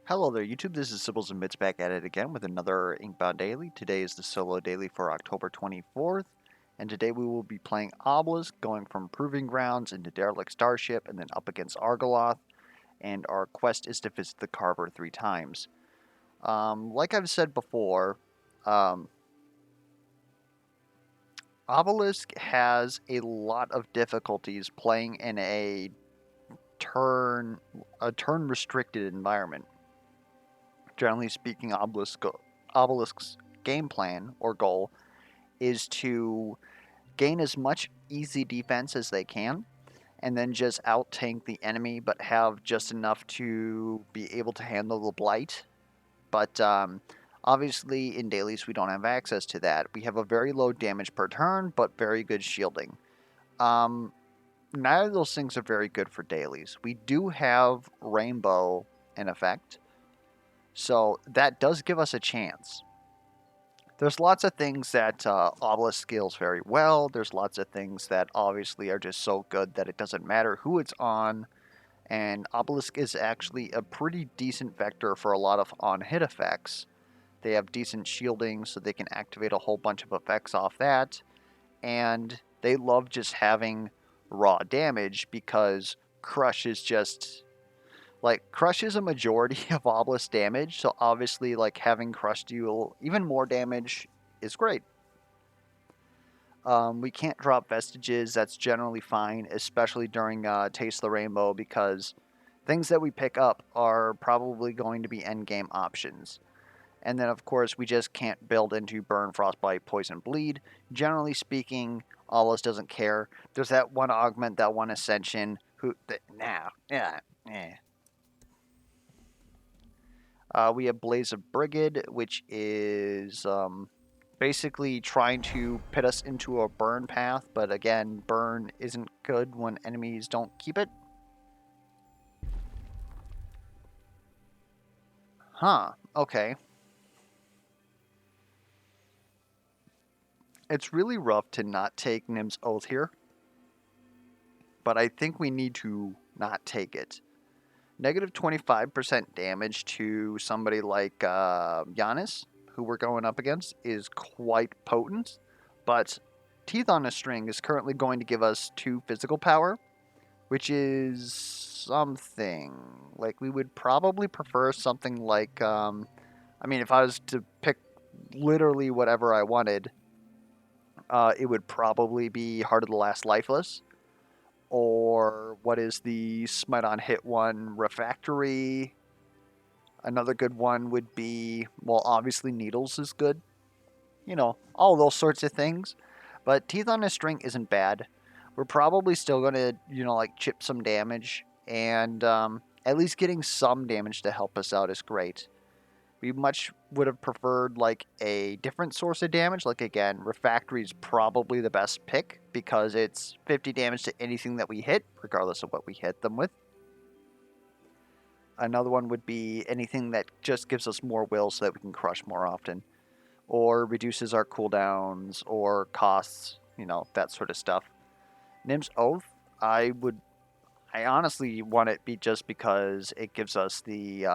Hello there, YouTube. This is Sibbles and Bits back at it again with another Inkbound Daily. Today is the solo daily for October 24th, and today we will be playing Obelisk, going from Proving Grounds into Derelict Starship, and then up against Argoloth, and our quest is to visit the Carver 3 times. Like I've said before, um, Obelisk has a lot of difficulties playing in a turn restricted environment. Generally speaking, Obelisk's game plan or goal is to gain as much easy defense as they can and then just out tank the enemy, but have just enough to be able to handle the blight. But obviously, in dailies, we don't have access to that. We have a very low damage per turn, but very good shielding. Um, Neither of those things are very good for dailies. We do have Rainbow in effect, so that does give us a chance. There's lots of things that Obelisk scales very well. There's lots of things that obviously are just so good that it doesn't matter who it's on. And Obelisk is actually a pretty decent vector for a lot of on-hit effects. They have decent shielding, so they can activate a whole bunch of effects off that. And they love just having raw damage because Crush is just Crush is a majority of Obelisk damage, so obviously having Crush deal even more damage is great. We can't drop Vestiges, that's generally fine, especially during Taste the Rainbow, because things that we pick up are probably going to be endgame options. And then, of course, we just can't build into Burn, Frostbite, Poison, Bleed. Generally speaking, Obelisk doesn't care. There's that one Augment, that one Ascension, yeah. We have Blaze of Brigade, which is basically trying to pit us into a burn path, but again, burn isn't good when enemies don't keep it. Huh, okay. It's really rough to not take Nim's Oath here, but I think we need to not take it. Negative 25% damage to somebody like Giannis, who we're going up against, is quite potent, but Teeth on a String is currently going to give us 2 physical power, which is something. Like, we would probably prefer something like, if I was to pick literally whatever I wanted, it would probably be Heart of the Last Lifeless, or what is the Smite on Hit one, Refractory. Another good one would be, well, obviously Needles is good. All those sorts of things. But Teeth on a String isn't bad. We're probably still going to, chip some damage. And at least getting some damage to help us out is great. We much would have preferred, a different source of damage. Like, again, Refractory is probably the best pick because it's 50 damage to anything that we hit, regardless of what we hit them with. Another one would be anything that just gives us more will so that we can crush more often, or reduces our cooldowns, or costs, that sort of stuff. Nim's Oath, I honestly want it be just because it gives us the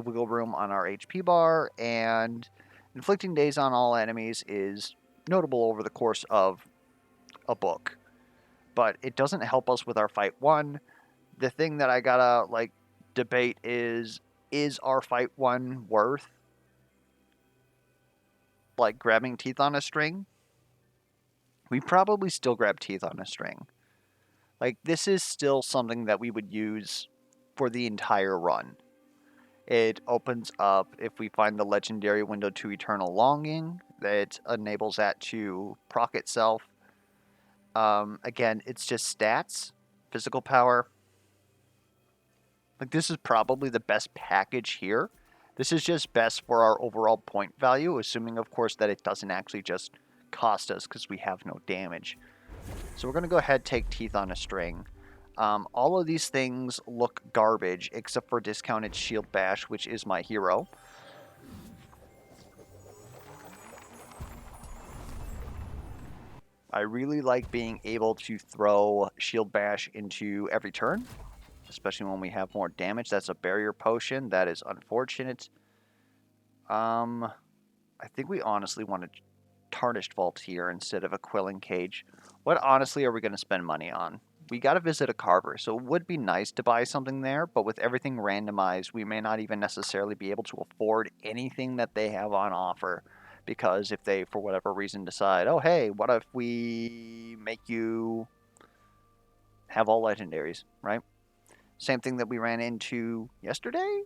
wiggle room on our HP bar, and inflicting daze on all enemies is notable over the course of a book, but it doesn't help us with our fight one. The thing that I gotta debate is our fight one worth grabbing Teeth on a String? We probably still grab Teeth on a String. This is still something that we would use for the entire run. It opens up, if we find the legendary window to Eternal Longing, that enables that to proc itself. Again, it's just stats, physical power. This is probably the best package here. This is just best for our overall point value, assuming, of course, that it doesn't actually just cost us because we have no damage. So we're going to go ahead and take Teeth on a String. All of these things look garbage, except for discounted Shield Bash, which is my hero. I really like being able to throw Shield Bash into every turn. especially when we have more damage. That's a barrier potion. That is unfortunate. I think we honestly want a tarnished vault here instead of a quilling cage. What honestly are we going to spend money on? We got to visit a carver, so it would be nice to buy something there, but with everything randomized, we may not even necessarily be able to afford anything that they have on offer. Because if they, for whatever reason, decide, oh hey, what if we make you have all legendaries, right? Same thing that we ran into yesterday?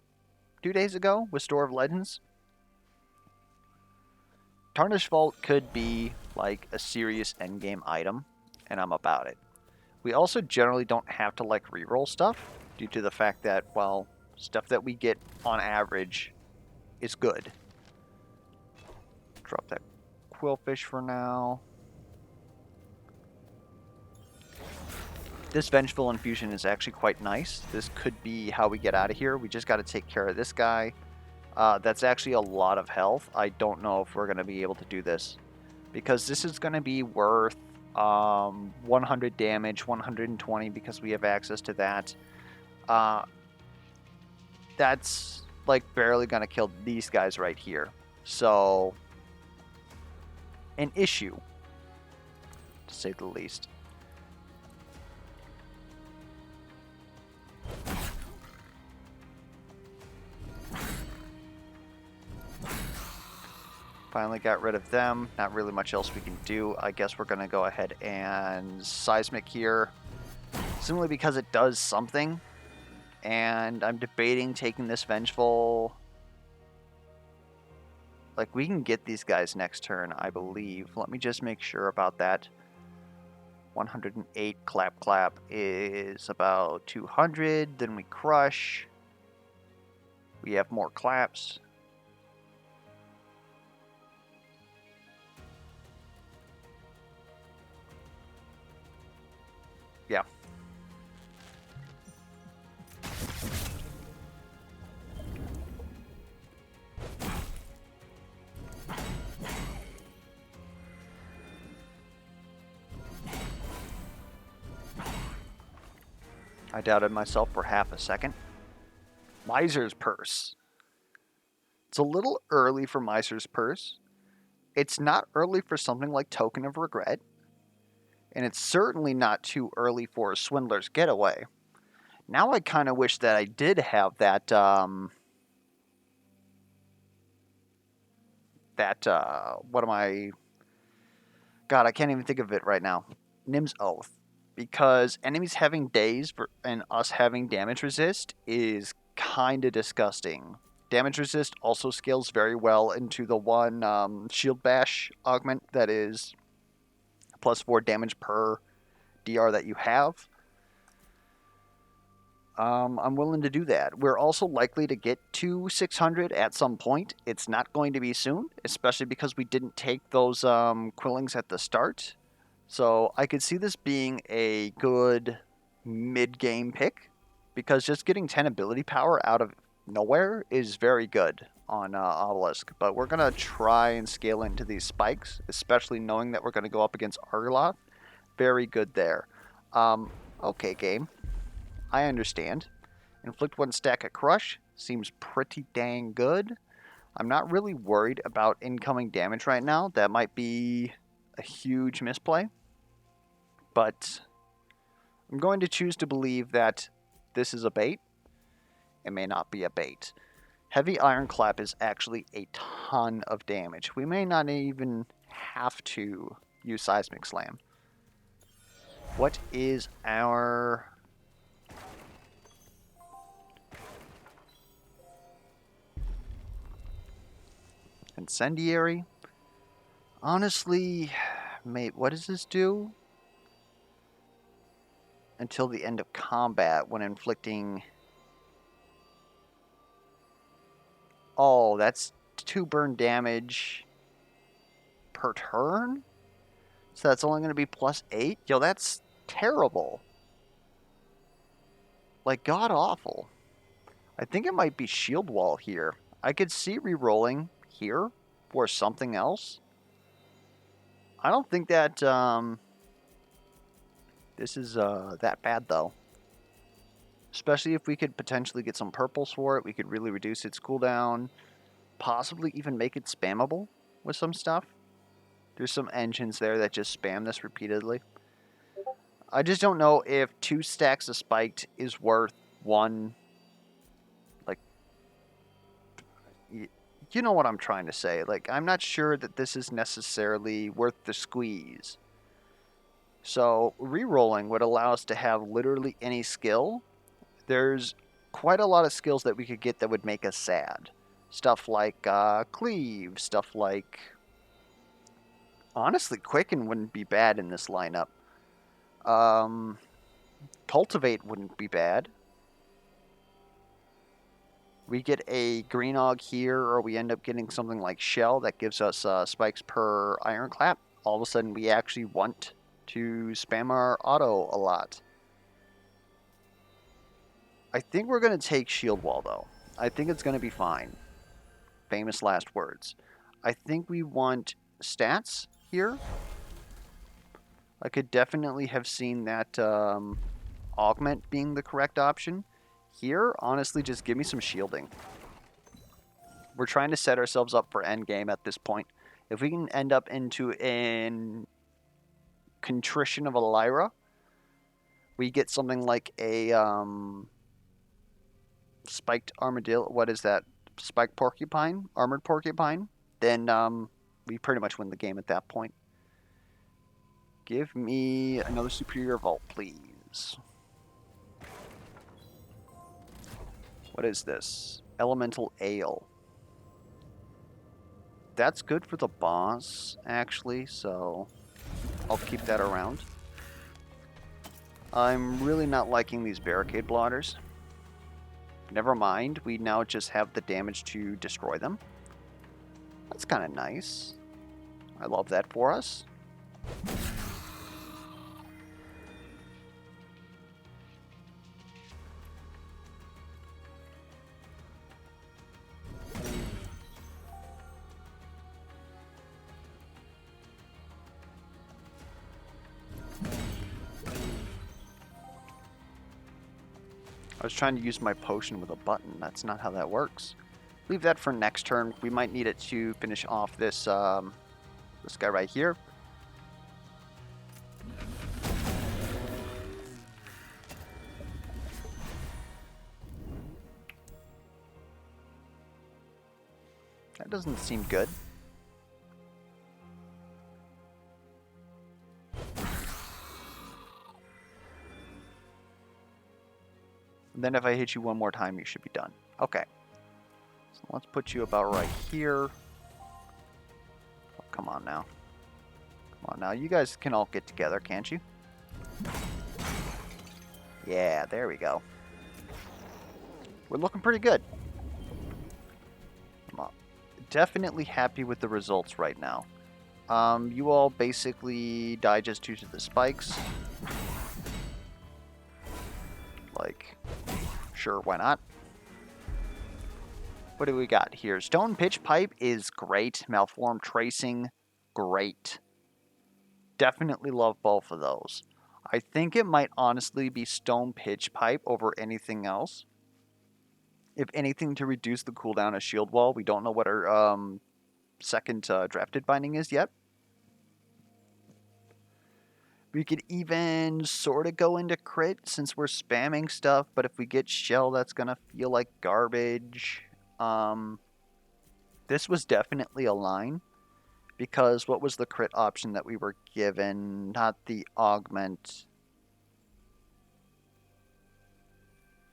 2 days ago with Store of Legends? Tarnished Vault could be like a serious endgame item, and I'm about it. We also generally don't have to like reroll stuff due to the fact that, well, stuff that we get on average is good. Drop that quillfish for now. This Vengeful Infusion is actually quite nice. This could be how we get out of here. We just got to take care of this guy. That's actually a lot of health. I don't know if we're going to be able to do this, because this is going to be worth 100 damage, 120 because we have access to that. That's like barely going to kill these guys right here. So, an issue, to say the least. Finally got rid of them. Not really much else we can do. I guess we're going to go ahead and seismic here, simply because it does something. And I'm debating taking this Vengeful. Like, we can get these guys next turn, I believe. Let me just make sure about that. 108 Clap Clap is about 200. Then we crush. We have more claps. Yeah. I doubted myself for half a second. Miser's Purse. It's a little early for Miser's Purse. It's not early for something like Token of Regret. And it's certainly not too early for a Swindler's Getaway. Now I kind of wish that I did have that, what am I... God, I can't even think of it right now. Nim's Oath. Because enemies having daze and us having damage resist is kind of disgusting. Damage resist also scales very well into the one shield bash augment that is plus 4 damage per DR that you have. I'm willing to do that. We're also likely to get to 600 at some point. It's not going to be soon, especially because we didn't take those quillings at the start. So I could see this being a good mid-game pick, because just getting 10 ability power out of nowhere is very good on Obelisk. But we're going to try and scale into these spikes, especially knowing that we're going to go up against Argoloth. Very good there. Okay, game. I understand. Inflict 1 stack of Crush seems pretty dang good. I'm not really worried about incoming damage right now. That might be a huge misplay. But I'm going to choose to believe that this is a bait. It may not be a bait. Heavy Iron Clap is actually a ton of damage. We may not even have to use Seismic Slam. What is our... Incendiary? Honestly, mate, what does this do? Until the end of combat when inflicting... Oh, that's 2 burn damage per turn? So that's only going to be plus 8? Yo, that's terrible. Like, god-awful. I think it might be Shield Wall here. I could see re-rolling here for something else. I don't think that, this is, that bad, though. Especially if we could potentially get some purples for it, we could really reduce its cooldown, possibly even make it spammable with some stuff. There's some engines there that just spam this repeatedly. I just don't know if 2 stacks of spiked is worth one. Like, you know what I'm trying to say. Like, I'm not sure that this is necessarily worth the squeeze. So, rerolling would allow us to have literally any skill. There's quite a lot of skills that we could get that would make us sad. Stuff like Cleave, stuff like... Honestly, Quicken wouldn't be bad in this lineup. Cultivate wouldn't be bad. We get a Green Og here, or we end up getting something like Shell that gives us spikes per Ironclap. All of a sudden, we actually want to spam our auto a lot. I think we're going to take Shield Wall, though. I think it's going to be fine. Famous last words. I think we want stats here. I could definitely have seen that augment being the correct option. Here, honestly, just give me some shielding. We're trying to set ourselves up for endgame at this point. If we can end up into an contrition of a Lyra, we get something like a spiked armadillo. What is that? Spiked porcupine? Armored porcupine? Then we pretty much win the game at that point. Give me another superior vault, please. What is this? Elemental ale. That's good for the boss, actually, so I'll keep that around. I'm really not liking these barricade blotters. Never mind, we now just have the damage to destroy them. That's kind of nice. I love that for us. I was trying to use my potion with a button. That's not how that works. Leave that for next turn. We might need it to finish off this this guy right here. That doesn't seem good. And then if I hit you one more time, you should be done. Okay. So let's put you about right here. Oh, come on now. Come on now. You guys can all get together, can't you? Yeah, there we go. We're looking pretty good. I'm definitely happy with the results right now. You all basically die just due to the spikes. Like, sure, why not? What do we got here? Stone Pitch Pipe is great. Malformed Tracing, great. Definitely love both of those. I think it might honestly be Stone Pitch Pipe over anything else. If anything, to reduce the cooldown of Shield Wall. We don't know what our second drafted binding is yet. We could even sort of go into crit since we're spamming stuff, but if we get shell, that's going to feel like garbage. This was definitely a line, because what was the crit option that we were given? Not the augment.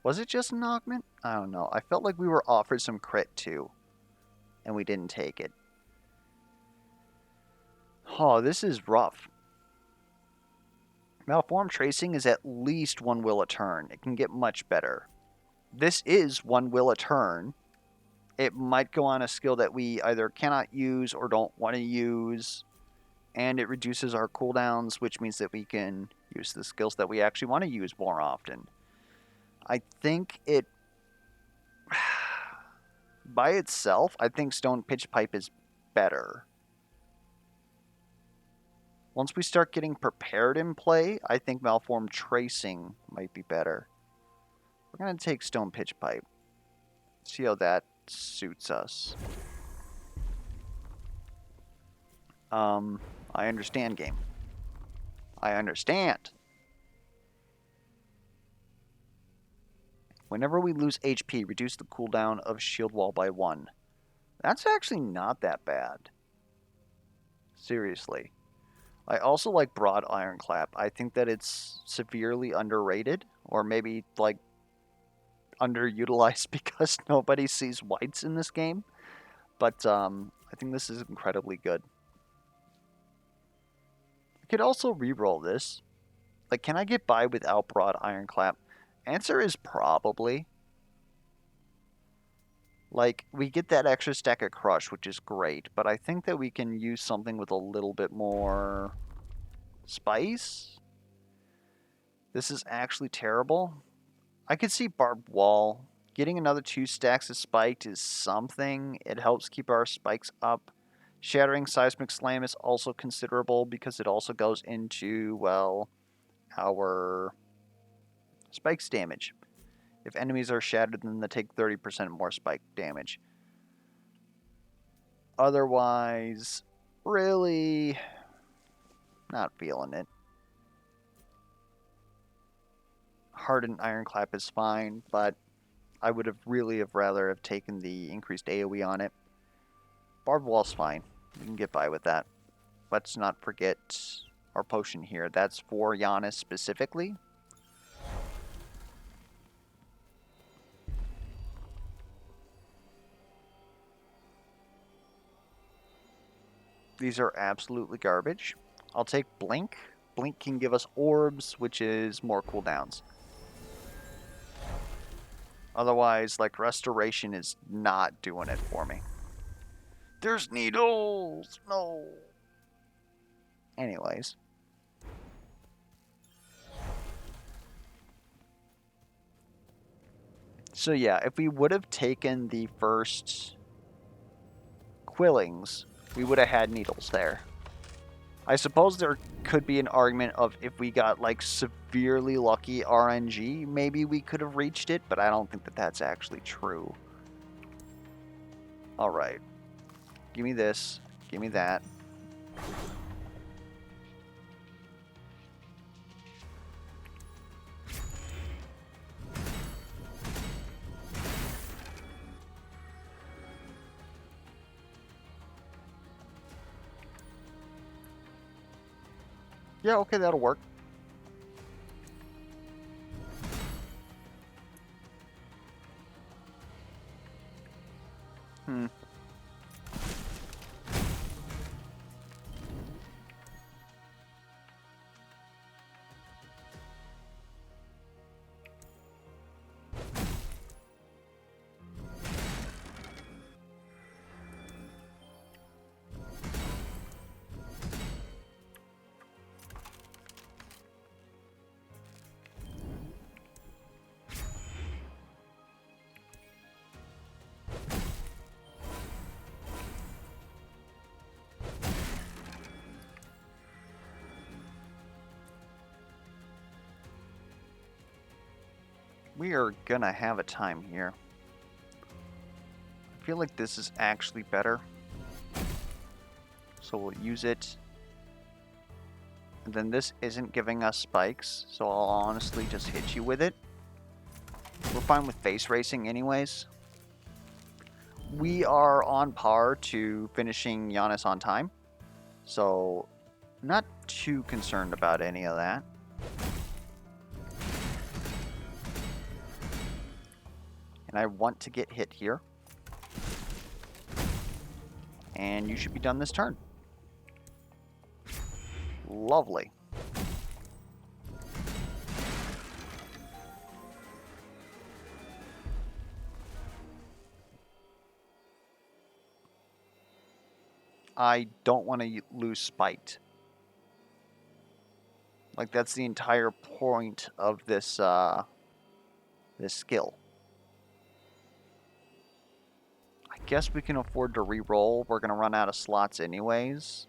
Was it just an augment? I don't know. I felt like we were offered some crit too, and we didn't take it. Oh, this is rough. Malformed Tracing is at least 1 will a turn. It can get much better. This is 1 will a turn. It might go on a skill that we either cannot use or don't want to use. And it reduces our cooldowns, which means that we can use the skills that we actually want to use more often. I think it... by itself, I think Stone Pitch Pipe is better. Once we start getting prepared in play, I think Malformed Tracing might be better. We're going to take stone pitch pipe. See how that suits us. I understand, game. I understand. Whenever we lose HP, reduce the cooldown of shield wall by 1. That's actually not that bad. Seriously. I also like broad ironclap. I think that it's severely underrated, or maybe like underutilized because nobody sees whites in this game. But I think this is incredibly good. I could also reroll this. Like, can I get by without broad ironclap? Answer is probably. Like, we get that extra stack of crush, which is great, but I think that we can use something with a little bit more spice. This is actually terrible. I could see barbed wall. Getting another 2 stacks of spiked is something. It helps keep our spikes up. Shattering seismic slam is also considerable because it also goes into, well, our spikes damage. If enemies are shattered, then they take 30% more spike damage. Otherwise, really not feeling it. Hardened Ironclap is fine, but I would have really rather have taken the increased AoE on it. Barbed Wall's fine. We can get by with that. Let's not forget our potion here. That's for Giannis specifically. These are absolutely garbage. I'll take Blink. Blink can give us orbs, which is more cooldowns. Otherwise, like, Restoration is not doing it for me. There's needles! No! Anyways. So yeah, if we would have taken the first Quillings, we would have had needles there. I suppose there could be an argument of if we got like severely lucky RNG, maybe we could have reached it, but I don't think that that's actually true. Alright. Give me this. Give me that. Yeah, okay, that'll work. We are gonna have a time here. I feel like this is actually better. So we'll use it. And then this isn't giving us spikes, so I'll honestly just hit you with it. We're fine with face racing anyways. We are on par to finishing Giannis on time. So, not too concerned about any of that. And I want to get hit here. And you should be done this turn. Lovely. I don't want to lose spiked. Like, that's the entire point of this this skill. I guess we can afford to re-roll. We're gonna run out of slots anyways.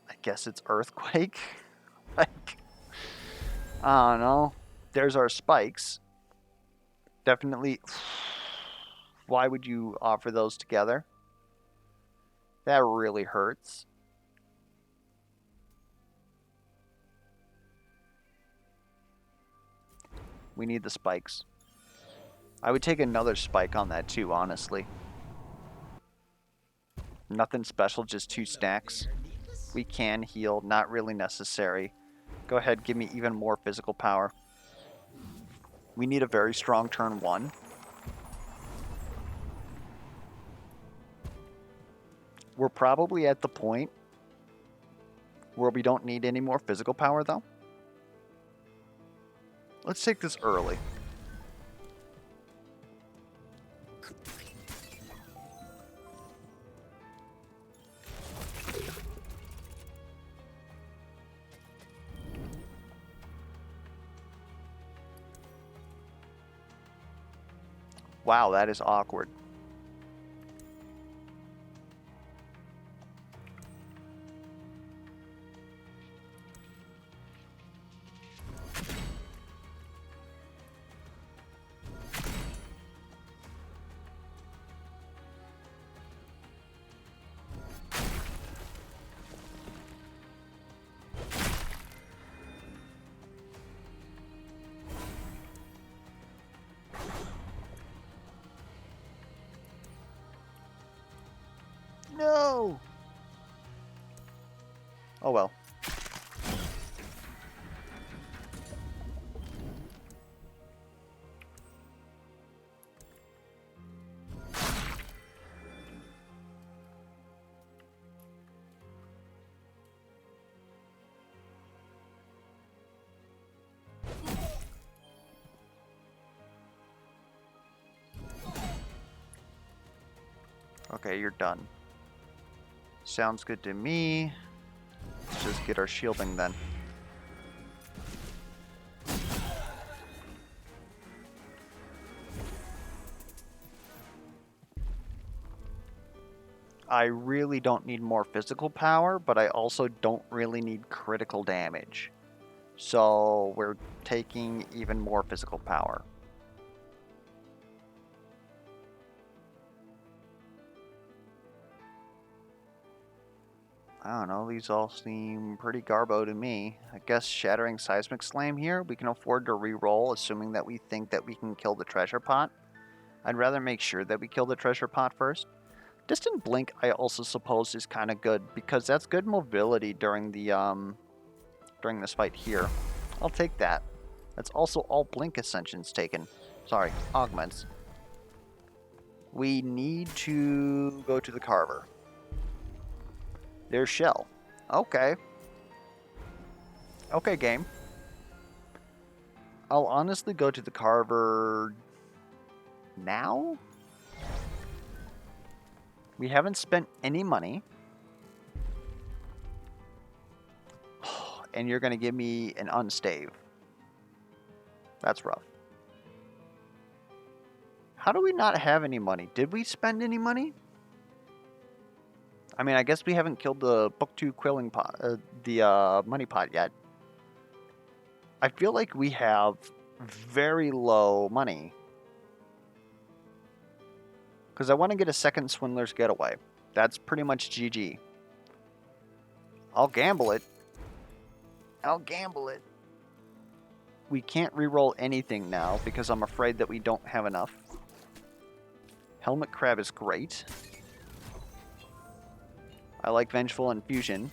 I guess it's Earthquake. Like, I don't know. There's our spikes. Definitely. Why would you offer those together? That really hurts. We need the spikes. I would take another spike on that too, honestly. Nothing special, just 2 stacks. We can heal, not really necessary. Go ahead, give me even more physical power. We need a very strong turn 1. We're probably at the point where we don't need any more physical power, though. Let's take this early. Wow, that is awkward. No! Oh well. Okay, you're done. Sounds good to me. Let's just get our shielding then. I really don't need more physical power, but I also don't really need critical damage. So we're taking even more physical power. I don't know, these all seem pretty garbo to me. I guess Shattering Seismic Slam here, we can afford to re-roll, assuming that we think that we can kill the treasure pot. I'd rather make sure that we kill the treasure pot first. Distant Blink, I also suppose, is kind of good, because that's good mobility during the during this fight here. I'll take that. That's also all Blink Ascensions taken. Sorry, Augments. We need to go to the Carver. There's Shell. Okay. Okay, game. I'll honestly go to the Carver now? We haven't spent any money. And you're going to give me an unstave. That's rough. How do we not have any money? Did we spend any money? I mean, I guess we haven't killed the Book 2 Quilling pot, the money pot yet. I feel like we have very low money. Because I want to get a second Swindler's Getaway. That's pretty much GG. I'll gamble it. I'll gamble it. We can't reroll anything now because I'm afraid that we don't have enough. Helmet Crab is great. I like Vengeful Infusion.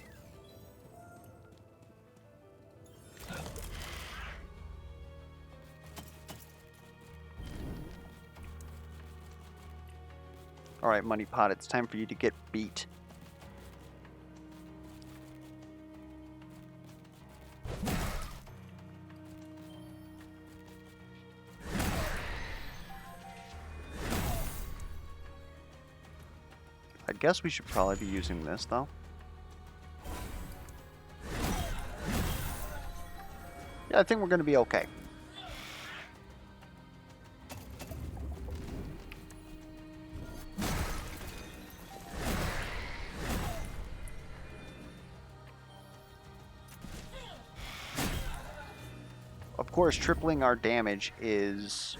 Alright, Money Pot, it's time for you to get beat. I guess we should probably be using this, though. Yeah, I think we're going to be okay. Of course, tripling our damage is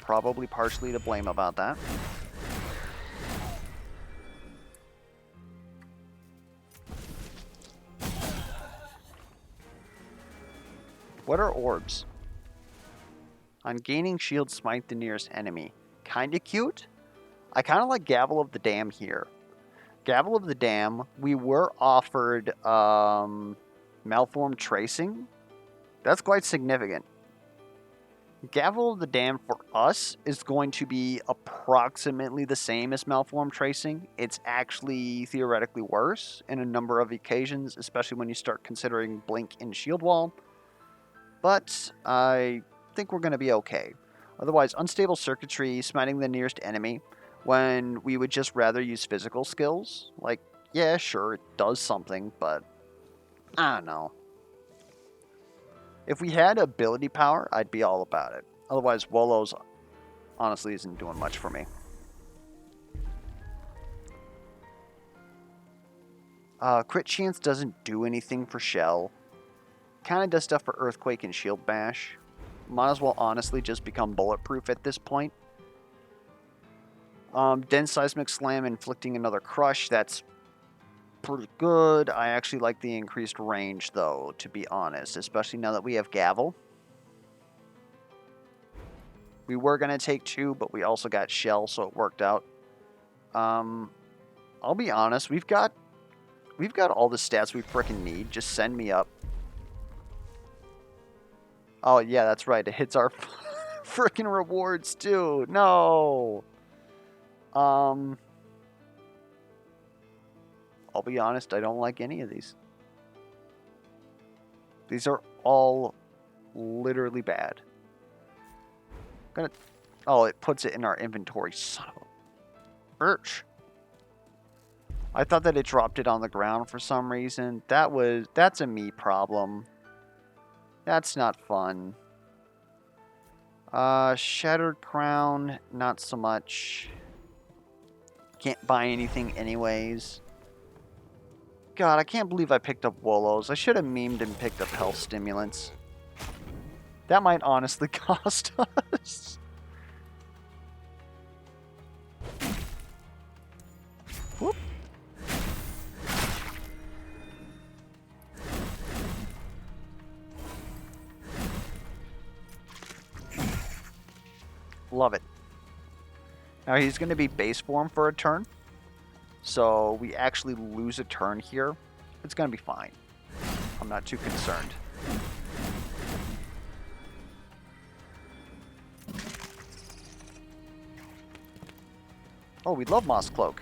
probably partially to blame about that. What are orbs? On gaining shield, smite the nearest enemy. Kinda cute. I kind of like Gavel of the Dam here. Gavel of the Dam, we were offered Malformed Tracing. That's quite significant. Gavel of the Dam for us is going to be approximately the same as Malformed Tracing. It's actually theoretically worse in a number of occasions, especially when you start considering Blink and Shield Wall. But I think we're going to be okay. Otherwise, Unstable Circuitry, smiting the nearest enemy, when we would just rather use physical skills. Like, yeah, sure, it does something, but I don't know. If we had ability power, I'd be all about it. Otherwise, Wolos honestly isn't doing much for me. Crit Chance doesn't do anything for Shell. Kind of does stuff for Earthquake and Shield Bash. Might as well honestly just become bulletproof at this point. Dense Seismic Slam inflicting another crush. That's pretty good. I actually like the increased range, though, to be honest, especially now that we have Gavel. We were going to take 2, but we also got Shell, so it worked out. I'll be honest, we've got all the stats we frickin' need. Just send me up. Oh, yeah, that's right. It hits our frickin' rewards, too. No! I'll be honest, I don't like any of these. These are all literally bad. Oh, it puts it in our inventory. Son of a birch. I thought that it dropped it on the ground for some reason. That's a me problem. That's not fun. Shattered Crown, not so much. Can't buy anything anyways. God, I can't believe I picked up Wolos. I should have memed and picked up health stimulants. That might honestly cost us. Whoop. Love it. Now he's going to be base form for a turn. So we actually lose a turn here. It's going to be fine. I'm not too concerned. Oh, we love Moss Cloak.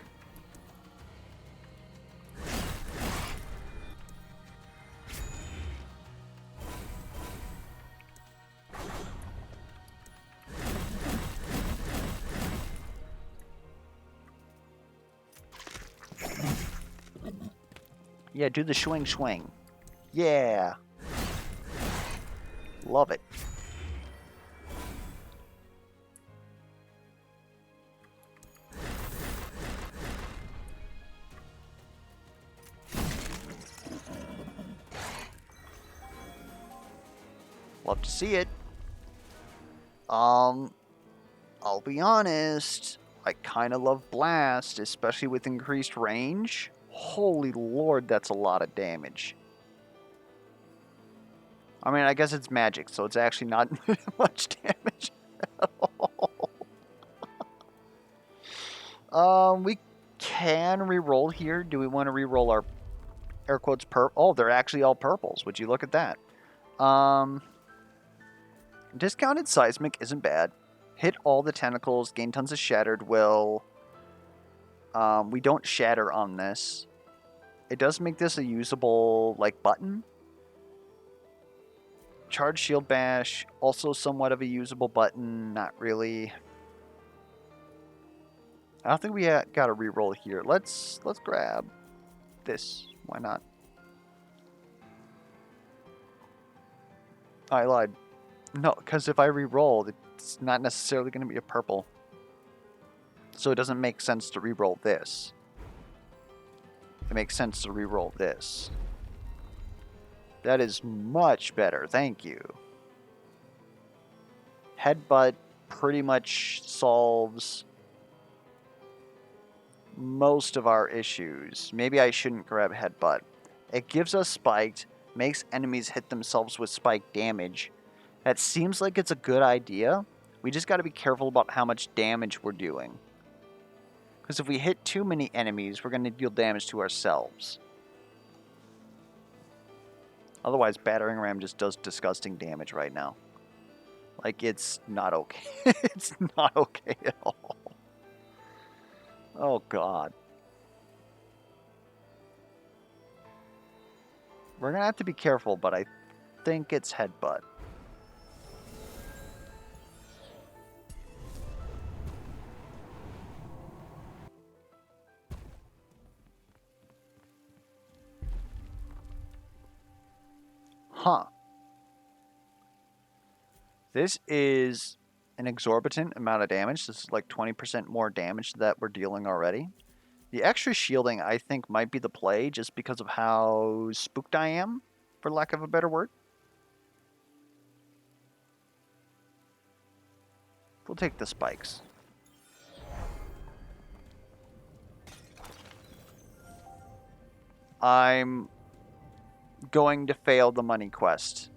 Yeah, do the swing swing. Yeah. Love it. Love to see it. I'll be honest. I kind of love Blast, especially with increased range. Holy lord, that's a lot of damage. I mean, I guess it's magic, so it's actually not much damage at all. We can reroll here. Do we want to reroll our air quotes purple? Oh, they're actually all purples. Would you look at that? Discounted Seismic isn't bad. Hit all the tentacles, gain tons of Shattered Will. We don't shatter on this. It does make this a usable, like, button. Charge Shield Bash, also somewhat of a usable button. Not really. I don't think we got a reroll here. Let's grab this. Why not? I lied. No, because if I reroll, it's not necessarily going to be a purple. So it doesn't make sense to reroll this. It makes sense to reroll this. That is much better, thank you. Headbutt pretty much solves most of our issues. Maybe I shouldn't grab Headbutt. It gives us spiked, makes enemies hit themselves with spike damage. That seems like it's a good idea. We just got to be careful about how much damage we're doing. Because if we hit too many enemies, we're going to deal damage to ourselves. Otherwise, Battering Ram just does disgusting damage right now. Like, it's not okay. It's not okay at all. Oh, God. We're going to have to be careful, but I think it's Headbutt. Huh. This is an exorbitant amount of damage. This is like 20% more damage that we're dealing already. The extra shielding, I think, might be the play just because of how spooked I am, for lack of a better word. We'll take the spikes. I'm going to fail the money quest.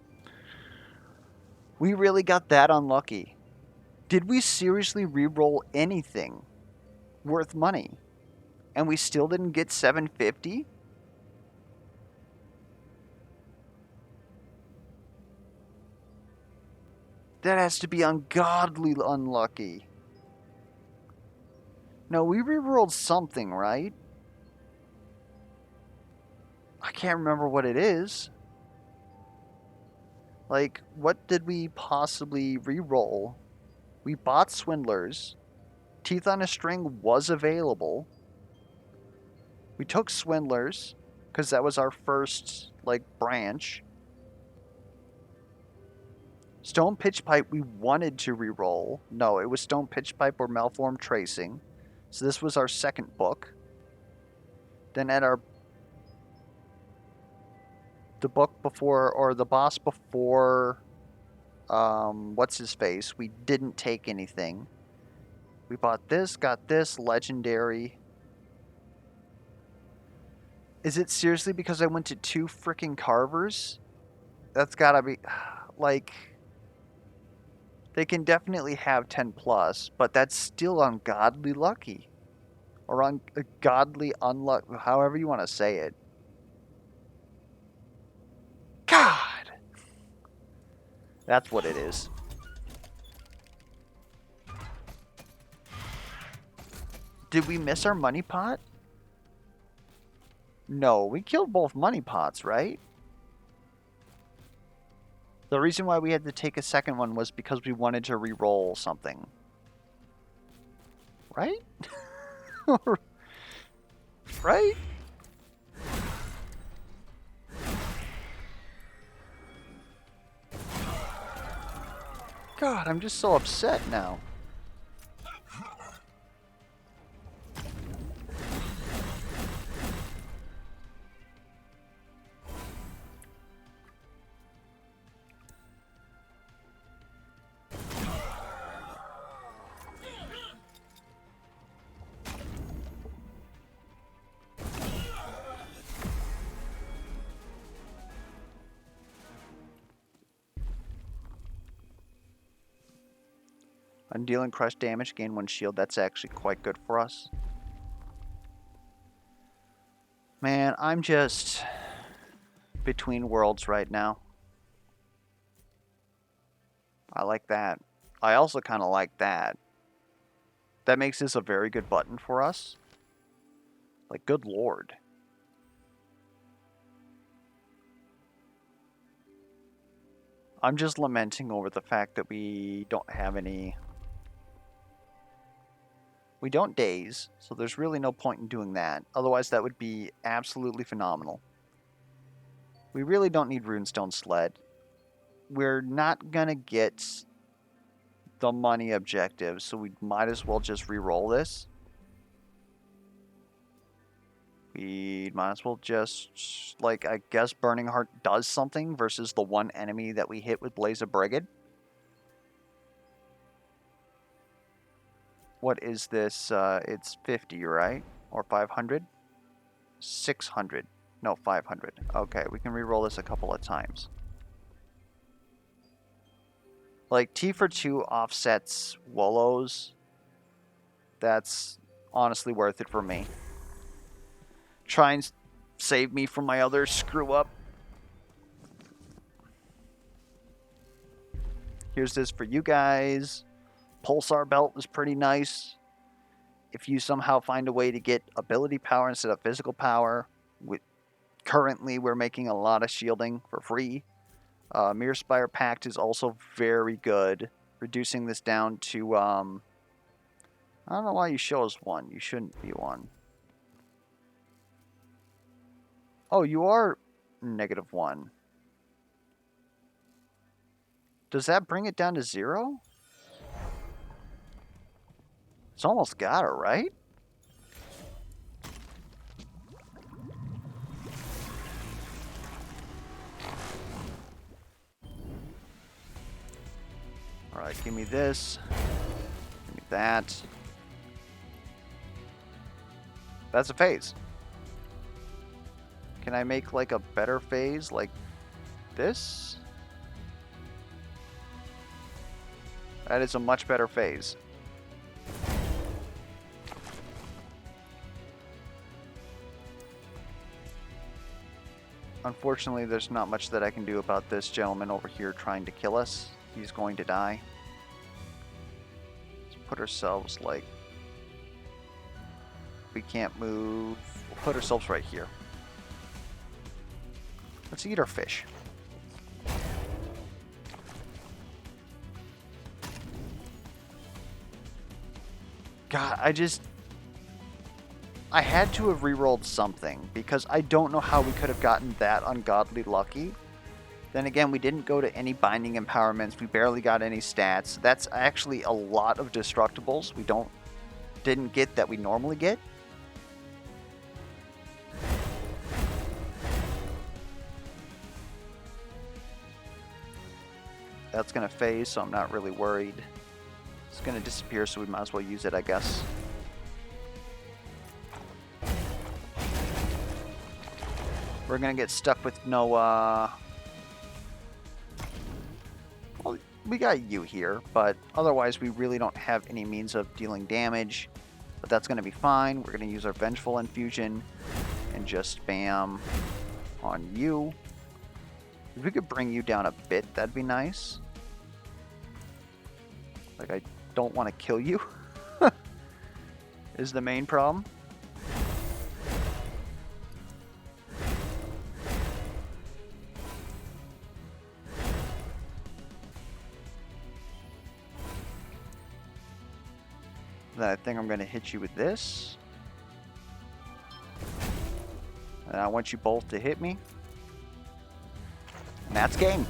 We really got that unlucky. Did we seriously re-roll anything worth money? And we still didn't get 750? That has to be ungodly unlucky. No, we re-rolled something, right? I can't remember what it is. Like, what did we possibly re-roll? We bought Swindlers. Teeth on a String was available. We took Swindlers, because that was our first, like, branch. Stone Pitch Pipe we wanted to re-roll. No, it was Stone Pitch Pipe or Malformed Tracing. So this was our second book. Then at the book before, or the boss before, what's his face, we didn't take anything. We bought this, got this, legendary. Is it seriously because I went to 2 freaking carvers? That's gotta be, like, they can definitely have 10 plus, but that's still ungodly lucky. Or ungodly unlucky, however you want to say it. God! That's what it is. Did we miss our money pot? No, we killed both money pots, right? The reason why we had to take a second one was because we wanted to re-roll something. Right? Right? God, I'm just so upset now. I'm dealing crush damage, gain 1 shield. That's actually quite good for us. Man, I'm just between worlds right now. I like that. I also kind of like that. That makes this a very good button for us. Like, good lord. I'm just lamenting over the fact that we don't have any... We don't daze, so there's really no point in doing that. Otherwise, that would be absolutely phenomenal. We really don't need Runestone Sled. We're not gonna get the money objective, so we might as well just re-roll this. We might as well just, like, I guess Burning Heart does something versus the one enemy that we hit with Blaze of Brigade. What is this? It's 50, right? Or 500? 600. No, 500. Okay, we can re-roll this a couple of times. Like, T for 2 offsets Wolos. That's honestly worth it for me. Try and save me from my other screw up. Here's this for you guys. Pulsar Belt is pretty nice. If you somehow find a way to get ability power instead of physical power, currently we're making a lot of shielding for free. Mirror Spire Pact is also very good. Reducing this down to, I don't know why you show us 1. You shouldn't be 1. Oh, you are -1. Does that bring it down to 0? It's almost got it, right? Alright, give me this. Give me that. That's a phase. Can I make, like, a better phase like this? That is a much better phase. Unfortunately, there's not much that I can do about this gentleman over here trying to kill us. He's going to die. Let's put ourselves, like... We can't move. We'll put ourselves right here. Let's eat our fish. God, I had to have rerolled something, because I don't know how we could have gotten that ungodly lucky. Then again, we didn't go to any binding empowerments. We barely got any stats. That's actually a lot of destructibles we didn't get that we normally get. That's going to phase, so I'm not really worried. It's going to disappear, so we might as well use it, I guess. We're going to get stuck with no, well, we got you here, but otherwise we really don't have any means of dealing damage. But that's going to be fine. We're going to use our Vengeful Infusion and just spam on you. If we could bring you down a bit, that'd be nice. Like, I don't want to kill you, is the main problem. Then I think I'm going to hit you with this. And I want you both to hit me. And that's game.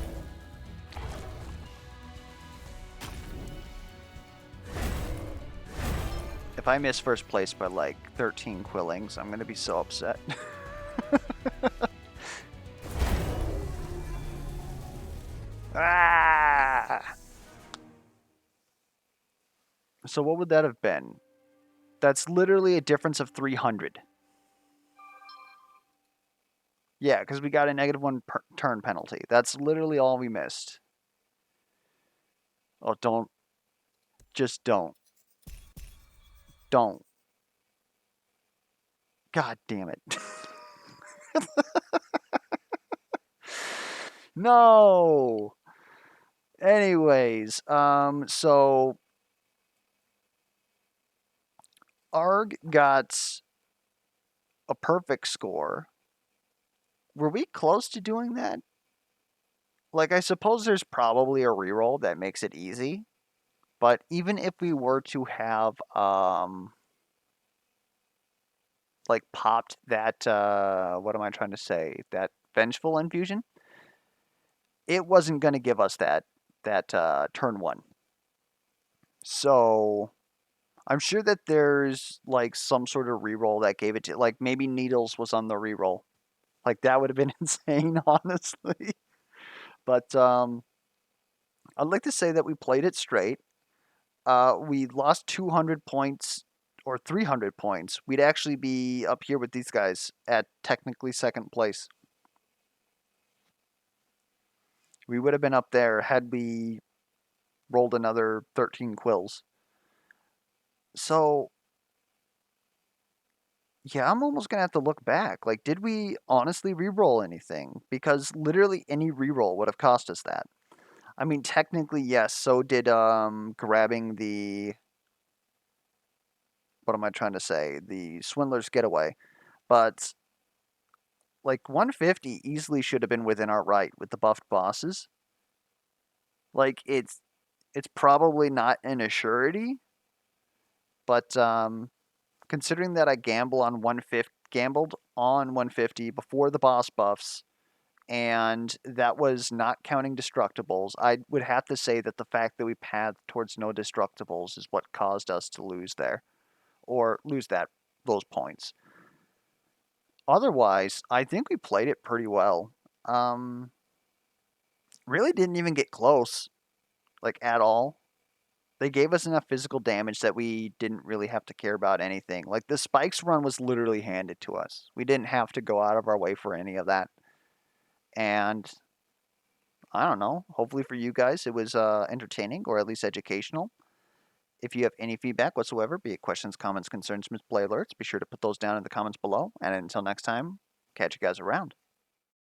If I miss first place by like 13 quillings, I'm going to be so upset. Ah! So what would that have been? That's literally a difference of 300. Yeah, because we got a -1 turn penalty. That's literally all we missed. Oh, don't. Just don't. Don't. God damn it. No! Anyways, so... Arg got a perfect score. Were we close to doing that? Like, I suppose there's probably a reroll that makes it easy. But even if we were to have, like, popped that, what am I trying to say? That Vengeful Infusion, it wasn't going to give us that turn 1. So, I'm sure that there's like some sort of reroll that gave it to like maybe Needles was on the reroll. Like that would have been insane, honestly. But I'd like to say that we played it straight. We lost 200 points or 300 points. We'd actually be up here with these guys at technically second place. We would have been up there had we rolled another 13 quills. So, yeah, I'm almost going to have to look back. Like, did we honestly re-roll anything? Because literally any re-roll would have cost us that. I mean, technically, yes, so did grabbing the, what am I trying to say? The Swindler's Getaway. But like 150 easily should have been within our right with the buffed bosses. Like it's probably not an assurity, but considering that I gambled on 150 before the boss buffs, and that was not counting destructibles, I would have to say that the fact that we pathed towards no destructibles is what caused us to lose there, or lose those points. Otherwise, I think we played it pretty well. Um, really didn't even get close, like at all. They gave us enough physical damage that we didn't really have to care about anything. Like the spikes run was literally handed to us. We didn't have to go out of our way for any of that. And I don't know. Hopefully for you guys, it was entertaining or at least educational. If you have any feedback whatsoever, be it questions, comments, concerns, misplay alerts, be sure to put those down in the comments below. And until next time, catch you guys around.